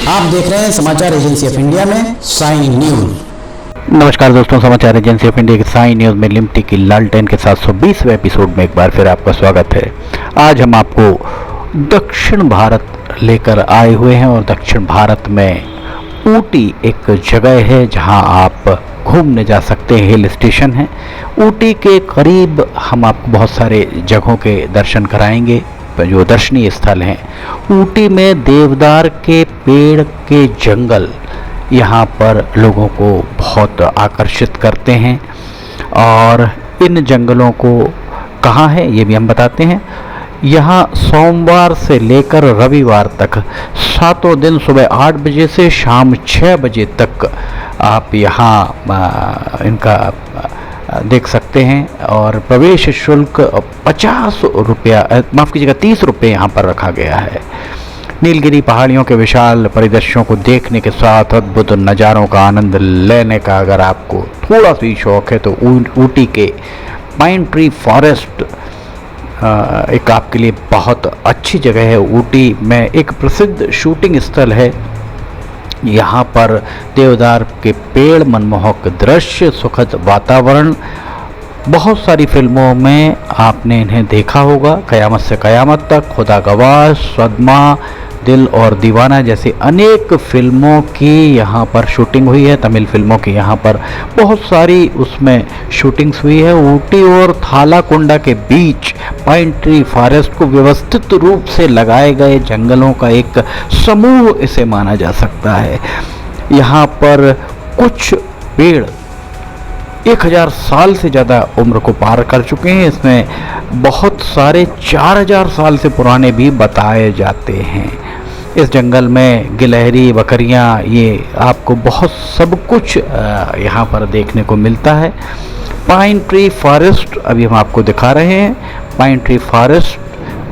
आप देख रहे हैं समाचार एजेंसी ऑफ इंडिया में साई न्यूज। नमस्कार दोस्तों, समाचार एजेंसी ऑफ इंडिया की साई न्यूज में लिमटी की लालटेन के 720वें एपिसोड में एक बार फिर आपका स्वागत है। आज हम आपको दक्षिण भारत लेकर आए हुए हैं और दक्षिण भारत में ऊटी एक जगह है जहां आप घूमने जा सकते हैं। हिल स्टेशन है ऊटी के करीब। हम आपको बहुत सारे जगहों के दर्शन कराएंगे जो दर्शनीय स्थल हैं। ऊटी में देवदार के पेड़ के जंगल यहाँ पर लोगों को बहुत आकर्षित करते हैं और इन जंगलों को कहाँ है ये भी हम बताते हैं। यहाँ सोमवार से लेकर रविवार तक सातों दिन सुबह 8 बजे से शाम 6 बजे तक आप यहाँ इनका देख सकते हैं और प्रवेश शुल्क 50 रुपया, माफ़ कीजिएगा 30 रुपये यहाँ पर रखा गया है। नीलगिरी पहाड़ियों के विशाल परिदृश्यों को देखने के साथ अद्भुत नज़ारों का आनंद लेने का अगर आपको थोड़ा सा शौक है तो ऊटी के पाइन ट्री फॉरेस्ट एक आपके लिए बहुत अच्छी जगह है। ऊटी में एक प्रसिद्ध शूटिंग स्थल है। यहाँ पर देवदार के पेड़, मनमोहक दृश्य, सुखद वातावरण, बहुत सारी फिल्मों में आपने इन्हें देखा होगा। कयामत से कयामत तक, खुदा गवाह, सदमा, दिल और दीवाना जैसी अनेक फिल्मों की यहाँ पर शूटिंग हुई है। तमिल फिल्मों की यहाँ पर बहुत सारी उसमें शूटिंग्स हुई है। ऊटी और थालाकुंडा के बीच पाइन ट्री फॉरेस्ट को व्यवस्थित रूप से लगाए गए जंगलों का एक समूह इसे माना जा सकता है। यहाँ पर कुछ पेड़ 1000 साल से ज़्यादा उम्र को पार कर चुके हैं। इसमें बहुत सारे 4000 साल से पुराने भी बताए जाते हैं। इस जंगल में गिलहरी, बकरियां, ये आपको बहुत सब कुछ यहाँ पर देखने को मिलता है। पाइन ट्री फॉरेस्ट अभी हम आपको दिखा रहे हैं। पाइन ट्री फॉरेस्ट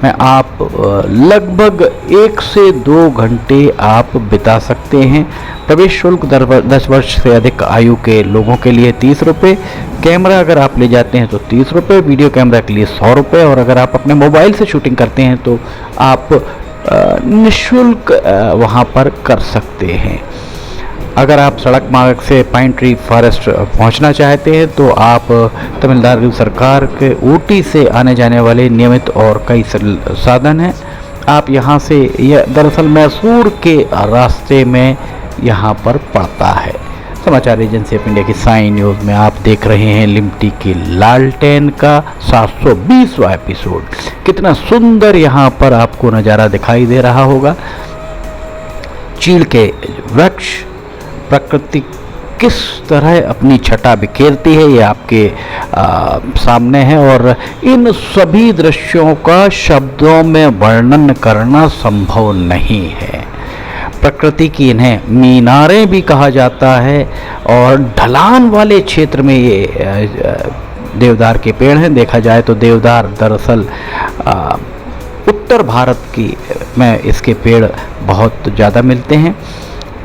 में आप लगभग 1 से 2 घंटे आप बिता सकते हैं। प्रवेश शुल्क 10 वर्ष से अधिक आयु के लोगों के लिए 30 रुपये। कैमरा अगर आप ले जाते हैं तो 30 रुपये, वीडियो कैमरा के लिए 100 रुपये और अगर आप अपने मोबाइल से शूटिंग करते हैं तो आप निःशुल्क वहाँ पर कर सकते हैं। अगर आप सड़क मार्ग से पाइन ट्री फॉरेस्ट पहुंचना चाहते हैं तो आप तमिलनाडु सरकार के ऊटी से आने जाने वाले नियमित और कई साधन हैं। आप यहाँ से, यह दरअसल मैसूर के रास्ते में यहाँ पर पड़ता है। समाचार एजेंसी ऑफ इंडिया की साई न्यूज़ में आप देख रहे हैं लिमटी की लालटेन का 720वां एपिसोड। कितना सुंदर यहाँ पर आपको नज़ारा दिखाई दे रहा होगा। चीड़ के वृक्ष, प्रकृति किस तरह अपनी छटा बिखेरती है ये आपके सामने है और इन सभी दृश्यों का शब्दों में वर्णन करना संभव नहीं है। प्रकृति की इन्हें मीनारें भी कहा जाता है और ढलान वाले क्षेत्र में ये देवदार के पेड़ हैं। देखा जाए तो देवदार दरअसल उत्तर भारत की में इसके पेड़ बहुत ज़्यादा मिलते हैं।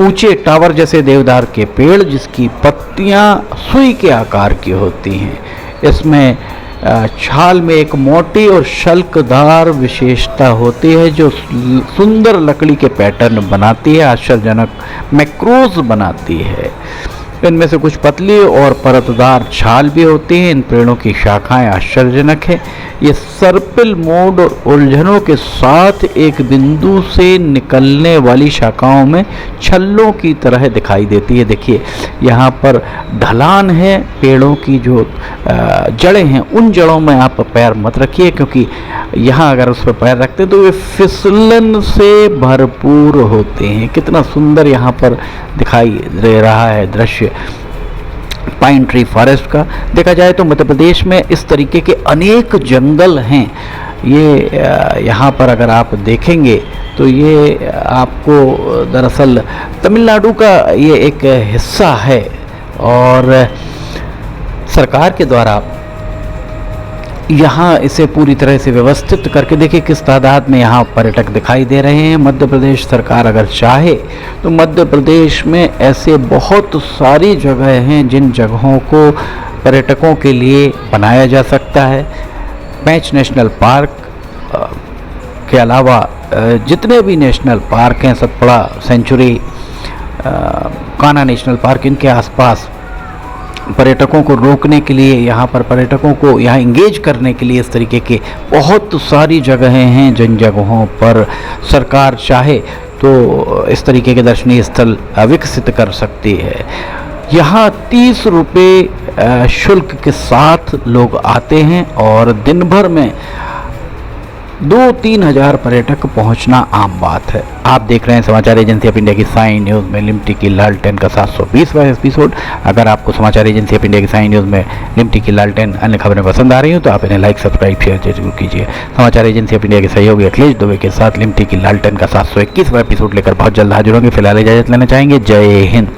ऊंचे टावर जैसे देवदार के पेड़ जिसकी पत्तियां सुई के आकार की होती हैं। इसमें छाल में एक मोटी और शल्कदार विशेषता होती है जो सुंदर लकड़ी के पैटर्न बनाती है, आश्चर्यजनक मैक्रोज बनाती है। इनमें से कुछ पतली और परतदार छाल भी होती हैं। इन पेड़ों की शाखाएं आश्चर्यजनक है। ये सर्पिल मोड और उलझनों के साथ एक बिंदु से निकलने वाली शाखाओं में छल्लों की तरह दिखाई देती है। देखिए यहाँ पर ढलान है, पेड़ों की जो जड़ें हैं उन जड़ों में आप पैर मत रखिए क्योंकि यहाँ अगर उस पर पैर रखते हैं तो वे फिसलन से भरपूर होते हैं। कितना सुंदर यहाँ पर दिखाई दे रहा है दृश्य पाइन ट्री फॉरेस्ट का। देखा जाए तो मध्य प्रदेश में इस तरीके के अनेक जंगल हैं। ये यहाँ पर अगर आप देखेंगे तो ये आपको दरअसल तमिलनाडु का ये एक हिस्सा है और सरकार के द्वारा यहाँ इसे पूरी तरह से व्यवस्थित करके देखिए किस तादाद में यहाँ पर्यटक दिखाई दे रहे हैं। मध्य प्रदेश सरकार अगर चाहे तो मध्य प्रदेश में ऐसे बहुत सारी जगह हैं जिन जगहों को पर्यटकों के लिए बनाया जा सकता है। पेंच नेशनल पार्क के अलावा जितने भी नेशनल पार्क हैं, Satpura sanctuary, Kanha national park, इनके आसपास पर्यटकों को रोकने के लिए, यहाँ पर पर्यटकों को यहाँ इंगेज करने के लिए इस तरीके के बहुत सारी जगहें हैं जिन जगहों पर सरकार चाहे तो इस तरीके के दर्शनीय स्थल विकसित कर सकती है। यहाँ 30 रुपये शुल्क के साथ लोग आते हैं और दिन भर में 2-3 हज़ार पर्यटक पहुंचना आम बात है। आप देख रहे हैं समाचार एजेंसी ऑफ इंडिया की साई न्यूज़ में लिमटी की लालटेन का 720वां एपिसोड। अगर आपको समाचार एजेंसी ऑफ इंडिया की साई न्यूज़ में लिमटी की लालटेन अन्य खबरें पसंद आ रही हो तो आप इन्हें लाइक, सब्सक्राइब, शेयर जरूर कीजिए। समाचार एजेंसी ऑफ इंडिया के सहयोगी अखिलेश दुबे के साथ लिमटी की लालटेन का 721वां एपिसोड लेकर बहुत जल्द हाजिर होंगे। फिलहाल इजाजत लेना चाहेंगे। जय हिंद।